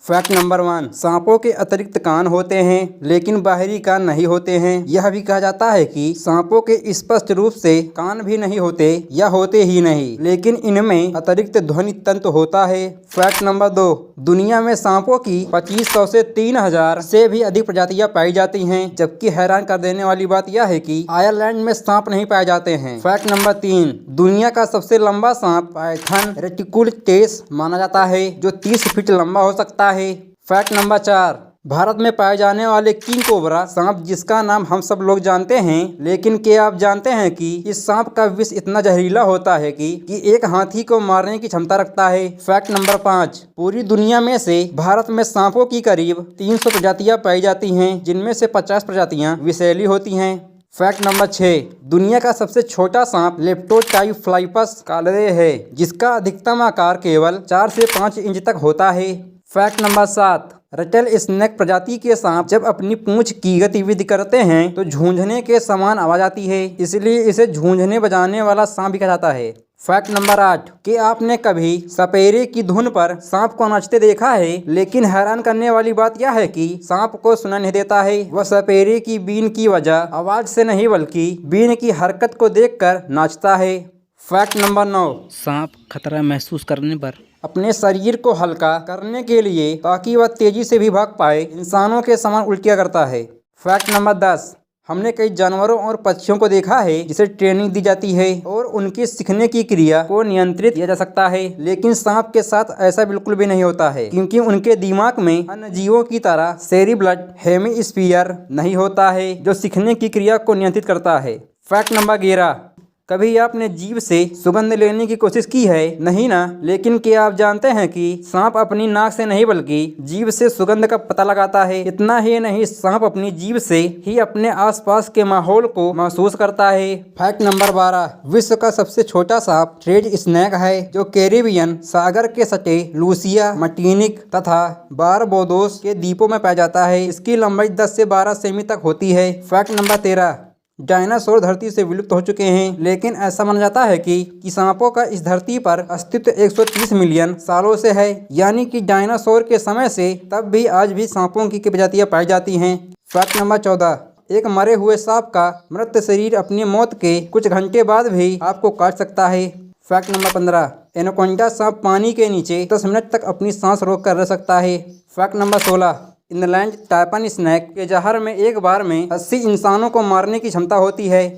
Fact number 1, सांपों के अतिरिक्त कान होते हैं लेकिन बाहरी कान नहीं होते हैं। यह भी कहा जाता है कि सांपों के स्पष्ट रूप से कान भी नहीं होते या होते ही नहीं, लेकिन इनमें अतिरिक्त ध्वनि तंत्र होता है। फैक्ट नंबर 2, दुनिया में सांपों की 2500 से 3000 से भी अधिक प्रजातियां पाई जाती हैं, जबकि हैरान कर देने वाली बात यह है कि आयरलैंड में सांप नहीं पाए जाते हैं। फैक्ट नंबर 3, दुनिया का सबसे लंबा सांप पाइथन रेटिकुलेटस माना जाता है, जो 30 फीट लंबा हो सकता है। फैक्ट नंबर 4, भारत में पाए जाने वाले किंग कोबरा सांप जिसका नाम हम सब लोग जानते हैं, लेकिन क्या आप जानते हैं कि इस सांप का विष इतना जहरीला होता है कि एक हाथी को मारने की क्षमता रखता है। फैक्ट नंबर 5, पूरी दुनिया में से भारत में सांपों की करीब 300 प्रजातियां पाई जाती हैं, जिनमें से 50 प्रजातियां विषैली होती हैं। फैक्ट नंबर 6, दुनिया का सबसे छोटा सांप लेप्टोटाइफ्लाइपस कालरे है, जिसका अधिकतम आकार केवल 4 से 5 इंच तक होता है। फैक्ट नंबर 7, रटेल स्नेक प्रजाति के सांप जब अपनी पूंछ की गतिविधि करते हैं तो झूंझने के समान आवाज आती है, इसलिए इसे झूंझने बजाने वाला सांप भी कहा जाता है। फैक्ट नंबर 8, कि आपने कभी सपेरे की धुन पर सांप को नाचते देखा है, लेकिन हैरान करने वाली बात यह है कि सांप को सुनाई नहीं देता है। वह सपेरे की बीन की वजह आवाज से नहीं बल्कि बीन की हरकत को देखकर नाचता है। फैक्ट नंबर 9, सांप खतरा महसूस करने पर अपने शरीर को हल्का करने के लिए ताकि वह तेजी से भी भाग पाए इंसानों के समान उल्टियाँ करता है। फैक्ट नंबर 10, हमने कई जानवरों और पक्षियों को देखा है जिसे ट्रेनिंग दी जाती है और उनकी सीखने की क्रिया को नियंत्रित किया जा सकता है, लेकिन सांप के साथ ऐसा बिल्कुल भी नहीं होता है, क्योंकि उनके दिमाग में अन्य जीवों की तरह सेरिब्लम हेमिस्फीयर नहीं होता है जो सीखने की क्रिया को नियंत्रित करता है। फैक्ट नंबर 11, कभी आपने जीभ से सुगंध लेने की कोशिश की है? नहीं ना, लेकिन क्या आप जानते हैं कि सांप अपनी नाक से नहीं बल्कि जीभ से सुगंध का पता लगाता है। इतना ही नहीं, सांप अपनी जीभ से ही अपने आसपास के माहौल को महसूस करता है। फैक्ट नंबर 12, विश्व का सबसे छोटा सांप ट्रेड स्नेक है, जो कैरिबियन सागर के सटे लूसिया, मार्टिनिक तथा बारबाडोस के द्वीपों में पाया जाता है। इसकी लंबाई 10 से 12 सेमी तक होती है। फैक्ट नंबर 13, डायनासोर धरती से विलुप्त हो चुके हैं, लेकिन ऐसा माना जाता है कि सांपों का इस धरती पर अस्तित्व 130 मिलियन सालों से है, यानी कि डायनासोर के समय से तब भी आज भी सांपों की प्रजातियां पाई जाती हैं। फैक्ट नंबर 14, एक मरे हुए सांप का मृत शरीर अपनी मौत के कुछ घंटे बाद भी आपको काट सकता है। फैक्ट नंबर 15, एनाकोंडा सांप पानी के नीचे 10 मिनट तक अपनी सांस रोक कर रह सकता है। Fact number 16, inland taipan snake के जहर में एक बार में 80 इंसानों को मारने की क्षमता होती है।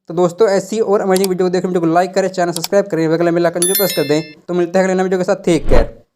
तो दोस्तों, ऐसी और अमेजिंग वीडियो को देखने वीडियो को लाइक करें, चैनल सब्सक्राइब करें, बेल आइकन जो प्रेस कर दें। तो मिलते हैं अगले नए वीडियो के साथ। Take care.